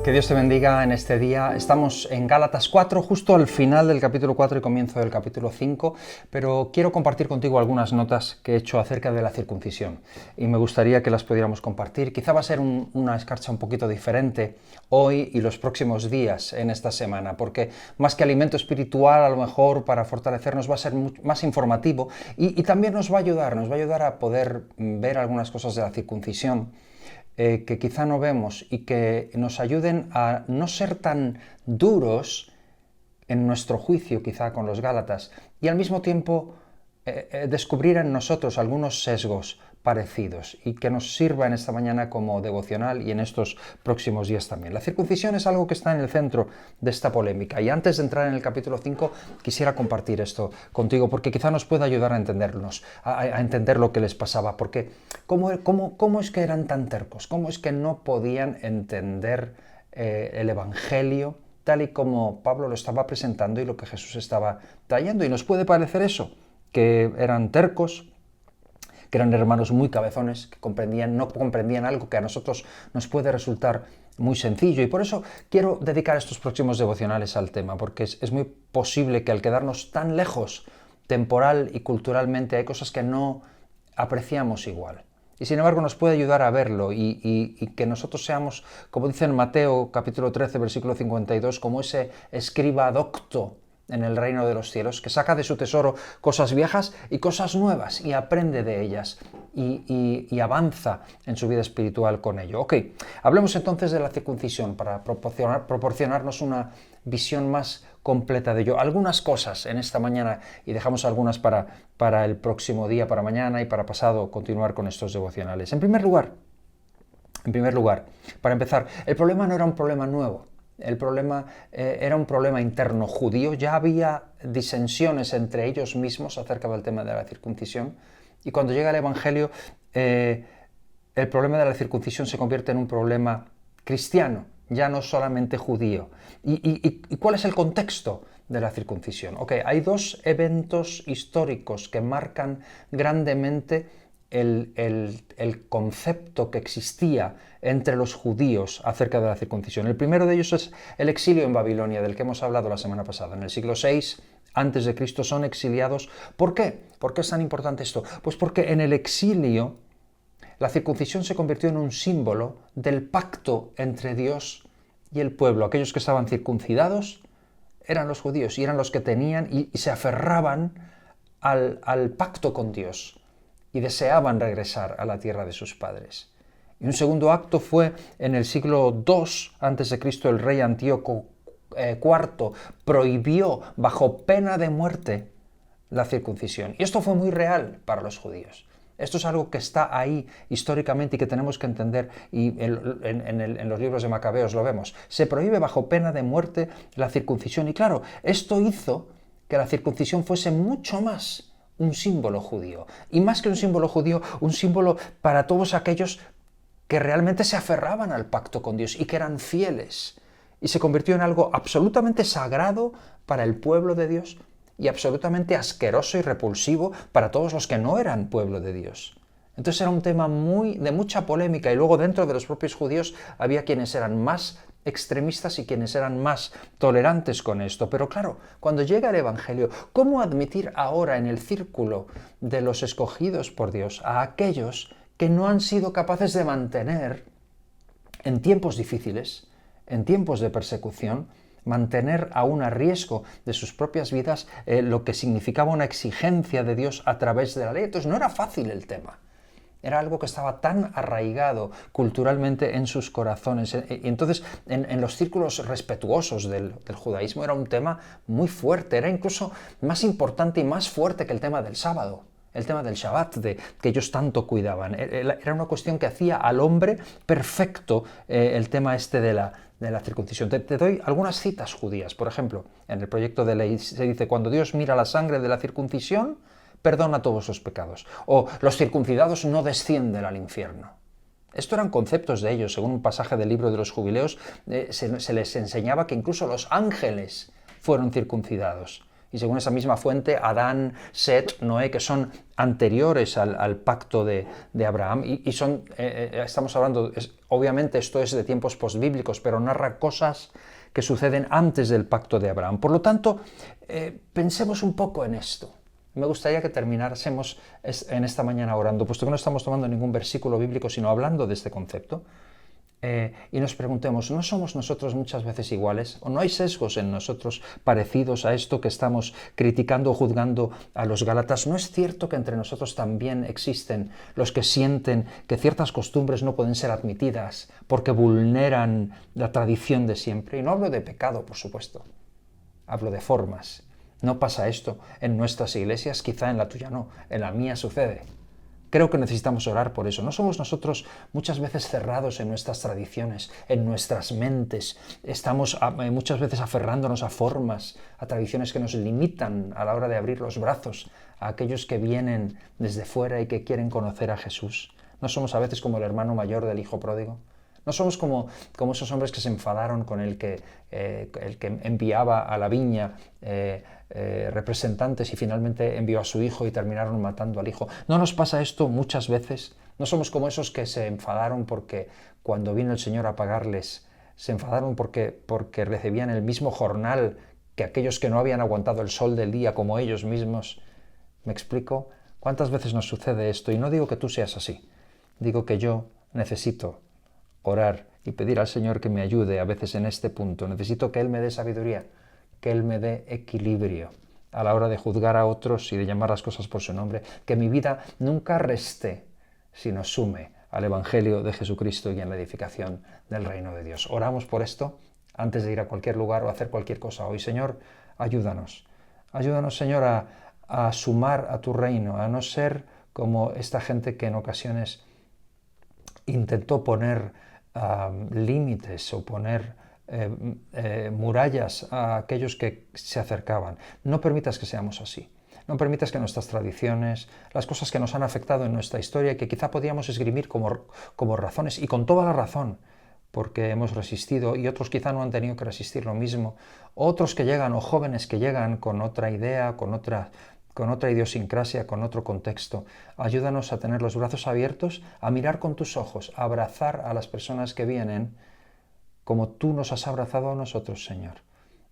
Que Dios te bendiga en este día. Estamos en Gálatas 4, justo al final del capítulo 4 y comienzo del capítulo 5, pero quiero compartir contigo algunas notas que he hecho acerca de la circuncisión y me gustaría que las pudiéramos compartir. Quizá va a ser una escarcha un poquito diferente hoy y los próximos días en esta semana, porque más que alimento espiritual, a lo mejor para fortalecernos va a ser más informativo y también nos va a ayudar a poder ver algunas cosas de la circuncisión que quizá no vemos y que nos ayuden a no ser tan duros en nuestro juicio quizá con los Gálatas y al mismo tiempo descubrir en nosotros algunos sesgos parecidos y que nos sirva en esta mañana como devocional y en estos próximos días también. La circuncisión es algo que está en el centro de esta polémica y antes de entrar en el capítulo 5 quisiera compartir esto contigo porque quizá nos pueda ayudar a entendernos, a entender lo que les pasaba, porque ¿cómo es que eran tan tercos? ¿Cómo es que no podían entender el Evangelio tal y como Pablo lo estaba presentando y lo que Jesús estaba trayendo? Y nos puede parecer eso, que eran tercos, que eran hermanos muy cabezones, que no comprendían algo que a nosotros nos puede resultar muy sencillo. Y por eso quiero dedicar estos próximos devocionales al tema, porque es muy posible que al quedarnos tan lejos temporal y culturalmente hay cosas que no apreciamos igual. Y sin embargo nos puede ayudar a verlo y que nosotros seamos, como dice en Mateo capítulo 13, versículo 52, como ese escriba docto en el reino de los cielos, que saca de su tesoro cosas viejas y cosas nuevas y aprende de ellas y avanza en su vida espiritual con ello. Ok, hablemos entonces de la circuncisión para proporcionarnos una visión más completa de ello. Algunas cosas en esta mañana y dejamos algunas para el próximo día, para mañana y para pasado continuar con estos devocionales. En primer lugar, para empezar, el problema no era un problema nuevo. El problema era un problema interno judío, ya había disensiones entre ellos mismos acerca del tema de la circuncisión y cuando llega el Evangelio el problema de la circuncisión se convierte en un problema cristiano, ya no solamente judío. ¿Y cuál es el contexto de la circuncisión? Okay, hay dos eventos históricos que marcan grandemente el concepto que existía entre los judíos acerca de la circuncisión. El primero de ellos es el exilio en Babilonia, del que hemos hablado la semana pasada. En el siglo VI a.C. son exiliados. ¿Por qué? ¿Por qué es tan importante esto? Pues porque en el exilio la circuncisión se convirtió en un símbolo del pacto entre Dios y el pueblo. Aquellos que estaban circuncidados eran los judíos y eran los que tenían y se aferraban al pacto con Dios y deseaban regresar a la tierra de sus padres. Y un segundo acto fue en el siglo II a.C. el rey Antíoco IV prohibió bajo pena de muerte la circuncisión. Y esto fue muy real para los judíos. Esto es algo que está ahí históricamente y que tenemos que entender y en los libros de Macabeos lo vemos. Se prohíbe bajo pena de muerte la circuncisión y claro, esto hizo que la circuncisión fuese mucho más un símbolo judío. Y más que un símbolo judío, un símbolo para todos aquellos que realmente se aferraban al pacto con Dios y que eran fieles. Y se convirtió en algo absolutamente sagrado para el pueblo de Dios y absolutamente asqueroso y repulsivo para todos los que no eran pueblo de Dios. Entonces era un tema de mucha polémica y luego dentro de los propios judíos había quienes eran más extremistas y quienes eran más tolerantes con esto. Pero claro, cuando llega el Evangelio, ¿cómo admitir ahora en el círculo de los escogidos por Dios a aquellos que no han sido capaces de mantener en tiempos difíciles, en tiempos de persecución, mantener aún a riesgo de sus propias vidas lo que significaba una exigencia de Dios a través de la ley? Entonces no era fácil el tema. Era algo que estaba tan arraigado culturalmente en sus corazones. Y entonces, en los círculos respetuosos del judaísmo era un tema muy fuerte, era incluso más importante y más fuerte que el tema del sábado, el tema del Shabbat, que ellos tanto cuidaban. Era una cuestión que hacía al hombre perfecto el tema este de la circuncisión. Te doy algunas citas judías. Por ejemplo, en el proyecto de ley se dice: cuando Dios mira la sangre de la circuncisión, perdona todos los pecados. O los circuncidados no descienden al infierno. Esto eran conceptos de ellos. Según un pasaje del libro de los Jubileos, se les enseñaba que incluso los ángeles fueron circuncidados. Y según esa misma fuente, Adán, Set, Noé, que son anteriores al pacto de Abraham, y son, estamos hablando, obviamente esto es de tiempos posbíblicos, pero narra cosas que suceden antes del pacto de Abraham. Por lo tanto, pensemos un poco en esto. Me gustaría que terminásemos en esta mañana orando, puesto que no estamos tomando ningún versículo bíblico, sino hablando de este concepto. Y nos preguntemos, ¿no somos nosotros muchas veces iguales? ¿O no hay sesgos en nosotros parecidos a esto que estamos criticando o juzgando a los Gálatas? ¿No es cierto que entre nosotros también existen los que sienten que ciertas costumbres no pueden ser admitidas porque vulneran la tradición de siempre? Y no hablo de pecado, por supuesto, hablo de formas. ¿No pasa esto en nuestras iglesias? Quizá en la tuya no, en la mía sucede. Creo que necesitamos orar por eso. ¿No somos nosotros muchas veces cerrados en nuestras tradiciones, en nuestras mentes? Estamos muchas veces aferrándonos a formas, a tradiciones que nos limitan a la hora de abrir los brazos a aquellos que vienen desde fuera y que quieren conocer a Jesús. ¿No somos a veces como el hermano mayor del hijo pródigo? ¿No somos como esos hombres que se enfadaron con el que enviaba a la viña representantes y finalmente envió a su hijo y terminaron matando al hijo? ¿No nos pasa esto muchas veces? ¿No somos como esos que se enfadaron porque cuando vino el Señor a pagarles, se enfadaron porque recibían el mismo jornal que aquellos que no habían aguantado el sol del día como ellos mismos? ¿Me explico? ¿Cuántas veces nos sucede esto? Y no digo que tú seas así, digo que yo necesito orar y pedir al Señor que me ayude a veces en este punto. Necesito que Él me dé sabiduría, que Él me dé equilibrio a la hora de juzgar a otros y de llamar las cosas por su nombre, que mi vida nunca reste, sino sume al Evangelio de Jesucristo y en la edificación del reino de Dios. Oramos por esto antes de ir a cualquier lugar o hacer cualquier cosa hoy. Señor, ayúdanos. Ayúdanos, Señor, a sumar a tu reino, a no ser como esta gente que en ocasiones intentó poner límites o poner murallas a aquellos que se acercaban. No permitas que seamos así. No permitas que nuestras tradiciones, las cosas que nos han afectado en nuestra historia y que quizá podíamos esgrimir como razones, y con toda la razón, porque hemos resistido, y otros quizá no han tenido que resistir lo mismo, otros que llegan, o jóvenes que llegan con otra idea, con otra idiosincrasia, con otro contexto. Ayúdanos a tener los brazos abiertos, a mirar con tus ojos, a abrazar a las personas que vienen como tú nos has abrazado a nosotros, Señor.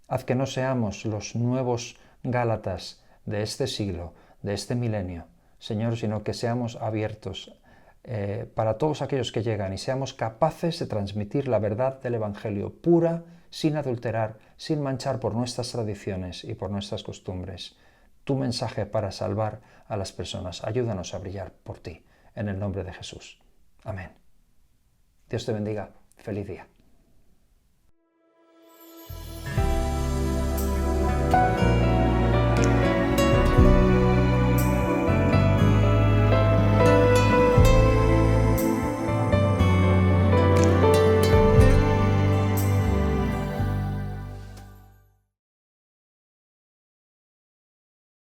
Haz que no seamos los nuevos Gálatas de este siglo, de este milenio, Señor, sino que seamos abiertos para todos aquellos que llegan y seamos capaces de transmitir la verdad del Evangelio pura, sin adulterar, sin manchar por nuestras tradiciones y por nuestras costumbres. Tu mensaje para salvar a las personas. Ayúdanos a brillar por ti, en el nombre de Jesús. Amén. Dios te bendiga. Feliz día.